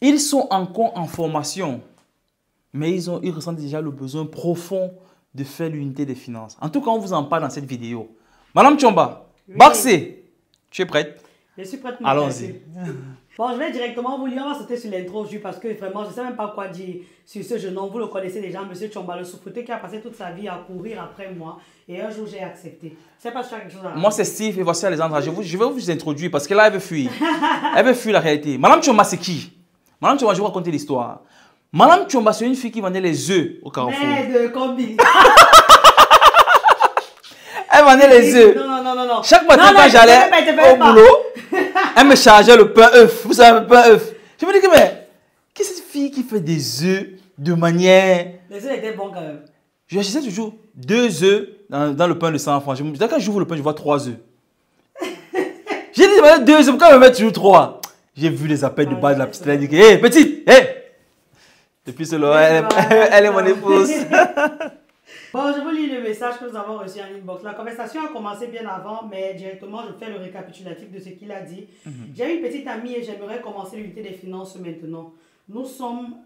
Ils sont encore en formation, mais ils ressentent déjà le besoin profond de faire l'unité des finances. En tout cas, on vous en parle dans cette vidéo. Madame Tchomba, Oui. Baxé, tu es prête? Je suis prête. Allons-y. Bon, je vais directement vous lire, on va sauter sur l'intro, parce que vraiment, je ne sais même pas quoi dire sur ce jeune homme. Vous le connaissez déjà, Monsieur Tchomba, le sous-préfet qui a passé toute sa vie à courir après moi. Et un jour, j'ai accepté. C'est pas quelque chose à... Moi, c'est Steve et voici Alexandra. Je vais vous introduire parce que là, elle veut fuir. Elle veut fuir la réalité. Madame Tchomba, c'est qui? Madame Tchomba, je vais vous raconter l'histoire. Madame Tchomba, c'est une fille qui vendait les œufs au Carrefour. Merde, combi. Elle vendait les œufs. Non. Chaque matin, quand j'allais au boulot, elle me chargeait le pain œuf. Vous savez, le pain œuf. Je me dis que, mais, qui est cette fille qui fait des œufs de manière... Les œufs étaient bons quand même. Je achetais toujours 2 œufs dans le pain de 100 francs. Quand j'ouvre le pain, je vois 3 œufs. J'ai dit, 2 œufs, pourquoi elle me met toujours 3? J'ai vu les appels de bas de la petite. Elle dit, hé, petite, hé! Depuis cela, elle est mon épouse. Bon, je vous lis le message que nous avons reçu en inbox. La conversation a commencé bien avant, mais directement, je fais le récapitulatif de ce qu'il a dit. J'ai une petite amie et j'aimerais commencer l'unité des finances maintenant. Nous ne sommes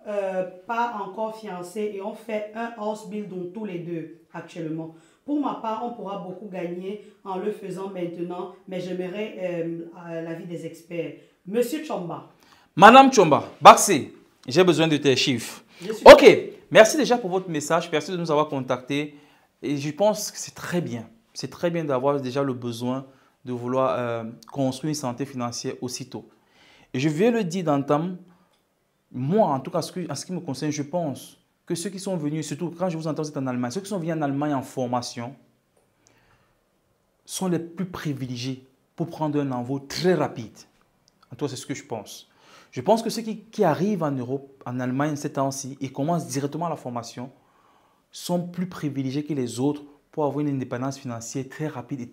pas encore fiancés et on fait un house build tous les deux actuellement. Pour ma part, on pourra beaucoup gagner en le faisant maintenant, mais j'aimerais l'avis des experts. Monsieur Tchomba. Madame Tchomba, Baxé, j'ai besoin de tes chiffres. Ok, merci déjà pour votre message. Merci de nous avoir contactés. Et je pense que c'est très bien. C'est très bien d'avoir déjà le besoin de vouloir construire une santé financière aussitôt. Et je viens le dire d'entame, moi, en tout cas, en ce qui me concerne, je pense que ceux qui sont venus, surtout quand je vous entends, vous êtes en Allemagne, ceux qui sont venus en Allemagne en formation sont les plus privilégiés pour prendre un envol très rapide. En tout cas, c'est ce que je pense. Je pense que ceux qui arrivent en Europe, en Allemagne ces temps-ci, et commencent directement la formation, sont plus privilégiés que les autres pour avoir une indépendance financière très rapide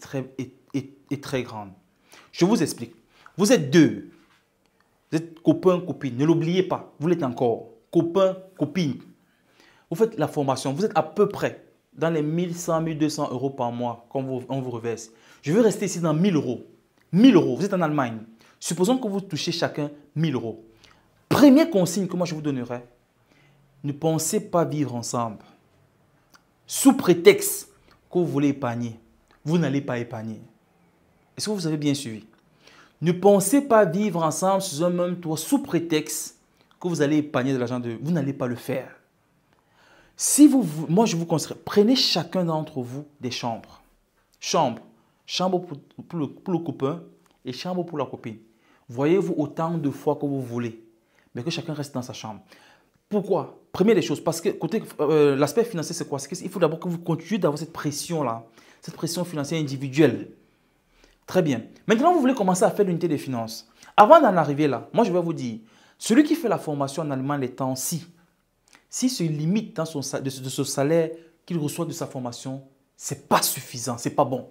et très grande. Je vous explique. Vous êtes deux. Vous êtes copains, copines. Ne l'oubliez pas. Vous l'êtes encore. Copains, copines. Vous faites la formation. Vous êtes à peu près dans les 1100, 1200 euros par mois qu'on vous reverse. Je veux rester ici dans 1000 euros. 1000 euros. Vous êtes en Allemagne. Supposons que vous touchez chacun 1000 euros. Première consigne que moi je vous donnerai, ne pensez pas vivre ensemble. Sous prétexte que vous voulez épargner, vous n'allez pas épargner. Est-ce que vous avez bien suivi? Ne pensez pas vivre ensemble sous un même toit sous prétexte que vous allez épargner de l'argent. Vous n'allez pas le faire. Moi je vous conseille, prenez chacun d'entre vous des chambres. Chambre pour le copain et chambre pour la copine. Voyez-vous autant de fois que vous voulez, mais que chacun reste dans sa chambre. Pourquoi? Première des choses, parce que côté l'aspect financier, c'est quoi? C'est qu'il faut d'abord que vous continuiez d'avoir cette pression-là, cette pression financière individuelle. Très bien. Maintenant, vous voulez commencer à faire l'unité des finances. Avant d'en arriver là, moi je vais vous dire, celui qui fait la formation en Allemagne les temps-ci, s'il se limite dans de ce salaire qu'il reçoit de sa formation, ce n'est pas suffisant, ce n'est pas bon.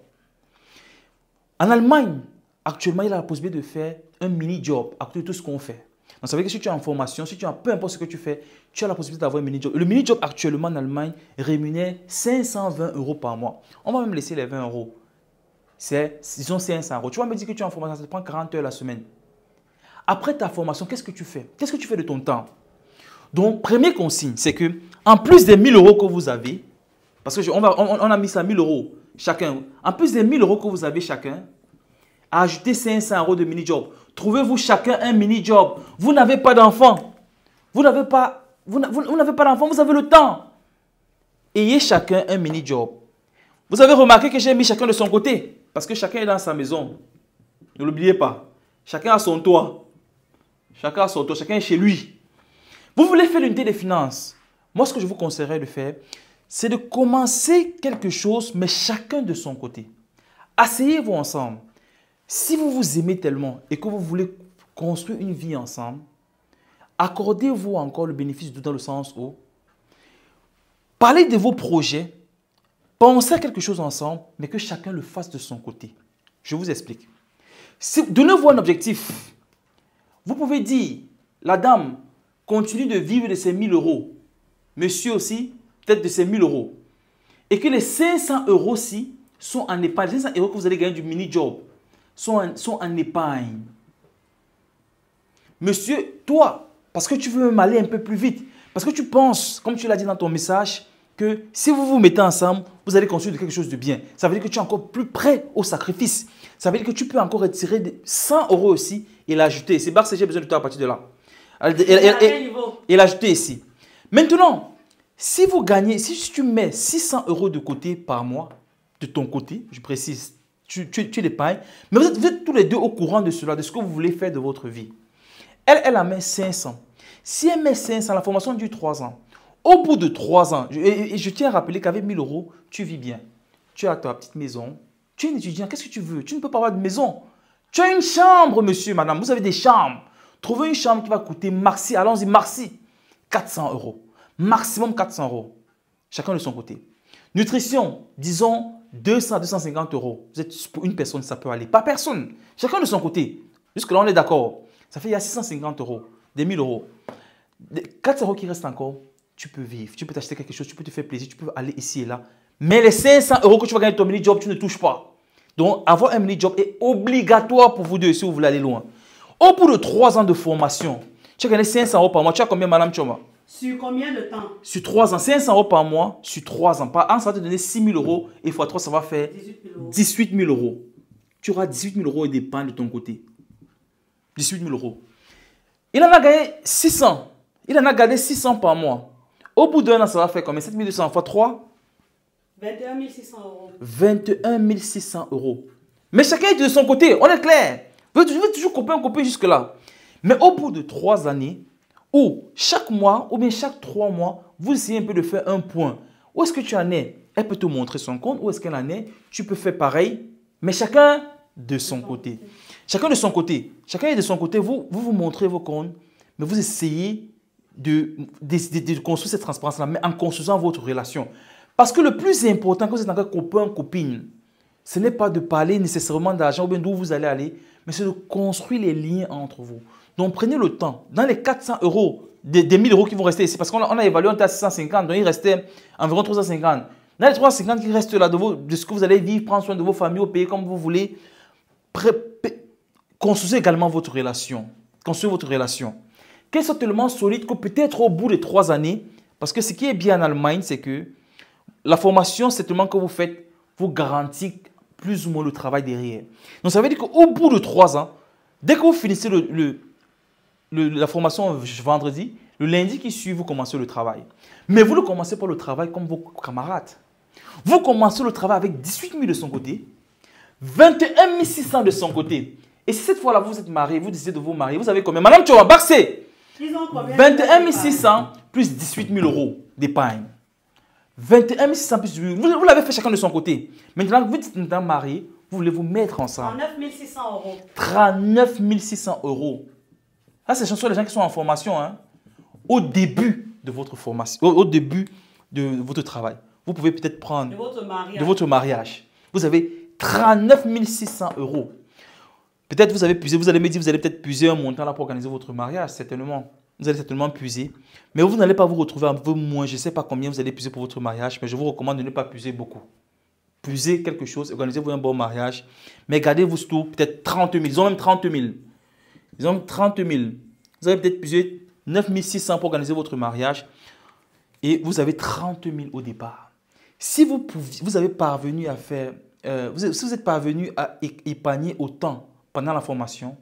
En Allemagne, actuellement, il a la possibilité de faire un mini-job à côté de tout ce qu'on fait. Donc, ça veut dire que si tu es en formation, si tu as peu importe ce que tu fais, tu as la possibilité d'avoir un mini-job. Le mini-job actuellement en Allemagne rémunère 520 euros par mois. On va même laisser les 20 euros. Disons 500 euros. Tu vas me dire que tu es en formation, ça te prend 40 heures la semaine. Après ta formation, qu'est-ce que tu fais? Qu'est-ce que tu fais de ton temps? Donc, première consigne, c'est que en plus des 1000 euros que vous avez, parce qu'on a mis ça à 1000 euros chacun, en plus des 1000 euros que vous avez chacun, ajoutez 500 euros de mini-job. Trouvez-vous chacun un mini-job. Vous n'avez pas d'enfant. Vous n'avez pas d'enfant, vous avez le temps. Ayez chacun un mini-job. Vous avez remarqué que j'ai mis chacun de son côté. Parce que chacun est dans sa maison. Ne l'oubliez pas. Chacun a son toit. Chacun a son toit. Chacun est chez lui. Vous voulez faire l'unité des finances. Moi, ce que je vous conseillerais de faire, c'est de commencer quelque chose, mais chacun de son côté. Asseyez-vous ensemble. Si vous vous aimez tellement et que vous voulez construire une vie ensemble, accordez-vous encore le bénéfice du doute dans le sens où parlez de vos projets, pensez à quelque chose ensemble, mais que chacun le fasse de son côté. Je vous explique. Donnez-vous un objectif. Vous pouvez dire, la dame continue de vivre de ses 1000 euros, monsieur aussi, peut-être de ses 1000 euros, et que les 500 euros-ci sont en épargne. Les 500 euros que vous allez gagner du mini-job sont en épargne. Monsieur, toi, Parce que tu veux même aller un peu plus vite. Parce que tu penses, comme tu l'as dit dans ton message, que si vous vous mettez ensemble, vous allez construire quelque chose de bien. Ça veut dire que tu es encore plus prêt au sacrifice. Ça veut dire que tu peux encore retirer 100 euros aussi et l'ajouter. C'est parce que j'ai besoin de toi à partir de là. Et l'ajouter ici. Maintenant, si vous gagnez, si tu mets 600 euros de côté par mois, de ton côté, je précise, tu l'épargnes, mais vous êtes tous les deux au courant de cela, de ce que vous voulez faire de votre vie. Elle en met 500. Si elle met 500, la formation dure 3 ans. Au bout de 3 ans, je tiens à rappeler qu'avec 1000 euros, tu vis bien. Tu as ta petite maison. Tu es un étudiant, qu'est-ce que tu veux? Tu ne peux pas avoir de maison. Tu as une chambre, monsieur, madame. Vous avez des chambres. Trouvez une chambre qui va coûter maxi, allons-y, maxi, 400 euros. Maximum 400 euros. Chacun de son côté. Nutrition, disons 200 à 250 euros. Vous êtes pour une personne, ça peut aller. Pas personne. Chacun de son côté. Jusque-là, on est d'accord. Ça fait il y a 650 euros, des 1000 euros. 400 euros qui restent encore, tu peux vivre. Tu peux t'acheter quelque chose, tu peux te faire plaisir, tu peux aller ici et là. Mais les 500 euros que tu vas gagner de ton mini-job, tu ne touches pas. Donc, avoir un mini-job est obligatoire pour vous deux si vous voulez aller loin. Au bout de 3 ans de formation, tu as gagné 500 euros par mois. Tu as combien, madame Choma? Sur combien de temps? Sur 3 ans. 500 euros par mois, sur 3 ans. Par an, ça va te donner 6 000 euros. Et fois 3, ça va faire 18 000 euros. Tu auras 18 000 euros d'épargne de ton côté. 18 000 euros. Il en a gagné 600. Il en a gardé 600 par mois. Au bout d'un an, ça va faire combien? 7 200 fois 3? 21 600 euros. 21 600 euros. Mais chacun est de son côté, on est clair. Vous pouvez toujours couper jusque-là. Mais au bout de 3 années, ou chaque mois, ou bien chaque 3 mois, vous essayez un peu de faire un point. Où est-ce que tu en es? Elle peut te montrer son compte. Où est-ce qu'elle en est? Tu peux faire pareil, mais chacun de son côté. Chacun de son côté. Chacun est de son côté. Vous montrez vos comptes, mais vous essayez de construire cette transparence-là, mais en construisant votre relation. Parce que le plus important quand vous êtes encore copain, copine, ce n'est pas de parler nécessairement d'argent ou bien d'où vous allez aller, mais c'est de construire les liens entre vous. Donc prenez le temps. Dans les 400 euros, des 1000 euros qui vont rester ici, parce qu'on a évalué, on était à 650, donc il restait environ 350. Dans les 350 qui restent là, de ce que vous allez vivre, prendre soin de vos familles, au pays comme vous voulez, construisez également votre relation. Construisez votre relation. Qu'elle soit tellement solide que peut-être au bout de 3 années, parce que ce qui est bien en Allemagne, c'est que la formation, c'est tellement que vous faites, vous garantit plus ou moins le travail derrière. Donc ça veut dire qu'au bout de 3 ans, dès que vous finissez la formation vendredi, le lundi qui suit, vous commencez le travail. Mais vous ne commencez pas le travail comme vos camarades. Vous commencez le travail avec 18 000 de son côté, 21 600 de son côté. Et si cette fois-là, vous êtes marié, vous décidez de vous marier, vous avez combien? Madame, tu vas baxer. 21 600 plus 18 000 euros d'épargne. 21 600 plus 18 000. Vous l'avez fait chacun de son côté. Maintenant, vous êtes marié, vous voulez vous mettre ensemble. 39 600 euros. 39 600 euros. Ça, ce sont les gens qui sont en formation. Hein. Au début de votre formation, au début de votre travail, vous pouvez peut-être prendre de votre mariage. Vous avez 39 600 euros. Peut-être vous avez puisé, vous allez me dire, vous allez peut-être puiser un montant là pour organiser votre mariage, certainement. Vous allez certainement puiser. Mais vous n'allez pas vous retrouver un peu moins. Je ne sais pas combien vous allez puiser pour votre mariage, mais je vous recommande de ne pas puiser beaucoup. Puisez quelque chose, organisez-vous un bon mariage, mais gardez-vous surtout peut-être 30 000. Ils ont même 30 000. Ils ont 30 000. Vous avez peut-être puisé 9 600 pour organiser votre mariage et vous avez 30 000 au départ. Si vous avez parvenu à faire, si vous êtes parvenu à épargner autant pendant la formation,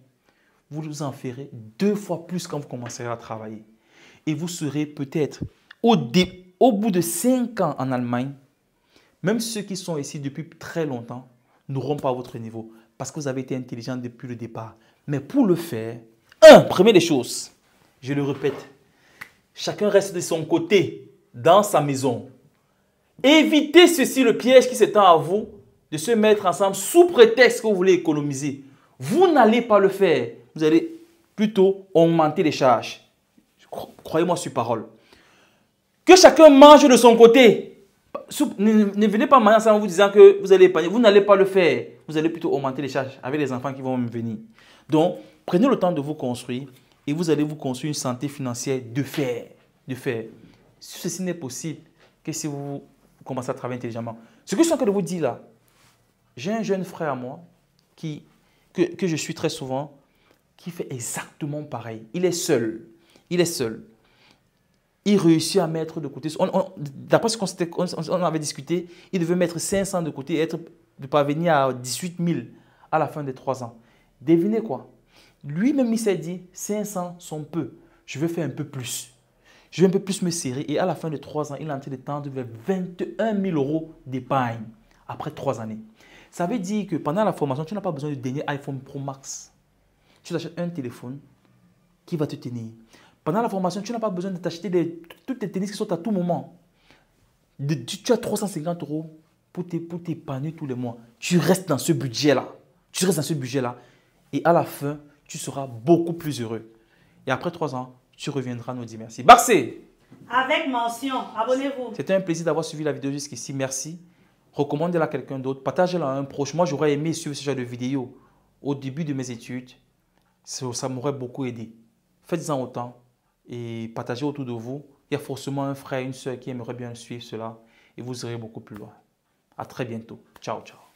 vous en ferez 2 fois plus quand vous commencerez à travailler. Et vous serez peut-être au bout de 5 ans en Allemagne, même ceux qui sont ici depuis très longtemps n'auront pas votre niveau parce que vous avez été intelligent depuis le départ. Mais pour le faire, première des choses, je le répète, chacun reste de son côté dans sa maison. Évitez ceci, le piège qui s'étend à vous, de se mettre ensemble sous prétexte que vous voulez économiser. Vous n'allez pas le faire. Vous allez plutôt augmenter les charges. Croyez-moi sur parole. Que chacun mange de son côté. Ne venez pas manger ensemble en vous disant que vous allez épargner. Vous n'allez pas le faire. Vous allez plutôt augmenter les charges avec les enfants qui vont même venir. Donc, prenez le temps de vous construire et vous allez vous construire une santé financière de fer. Ceci n'est possible que si vous commencez à travailler intelligemment. Ce que je suis en train de vous dire là, j'ai un jeune frère à moi que je suis très souvent, qui fait exactement pareil. Il est seul. Il est seul. Il réussit à mettre de côté. D'après ce qu'on avait discuté, il devait mettre 500 de côté et de parvenir à 18 000 à la fin des 3 ans. Devinez quoi? Lui-même, il s'est dit, 500 sont peu. Je vais faire un peu plus. Je vais un peu plus me serrer. Et à la fin de 3 ans, il est en train de tendre vers 21 000 euros d'épargne après 3 années. Ça veut dire que pendant la formation, tu n'as pas besoin du dernier iPhone Pro Max. Tu t'achètes un téléphone qui va te tenir. Pendant la formation, tu n'as pas besoin de t'acheter toutes les tennis qui sont à tout moment. Tu as 350 euros pour t'épargner tous les mois. Tu restes dans ce budget-là. Tu restes dans ce budget-là. Et à la fin, tu seras beaucoup plus heureux. Et après 3 ans, tu reviendras nous dire merci. Barcé! Avec mention, abonnez-vous. C'était un plaisir d'avoir suivi la vidéo jusqu'ici. Merci. Recommandez-la à quelqu'un d'autre. Partagez-la à un proche. Moi, j'aurais aimé suivre ce genre de vidéo au début de mes études. Ça m'aurait beaucoup aidé. Faites-en autant et partagez autour de vous. Il y a forcément un frère, une soeur qui aimerait bien suivre cela et vous irez beaucoup plus loin. À très bientôt. Ciao, ciao.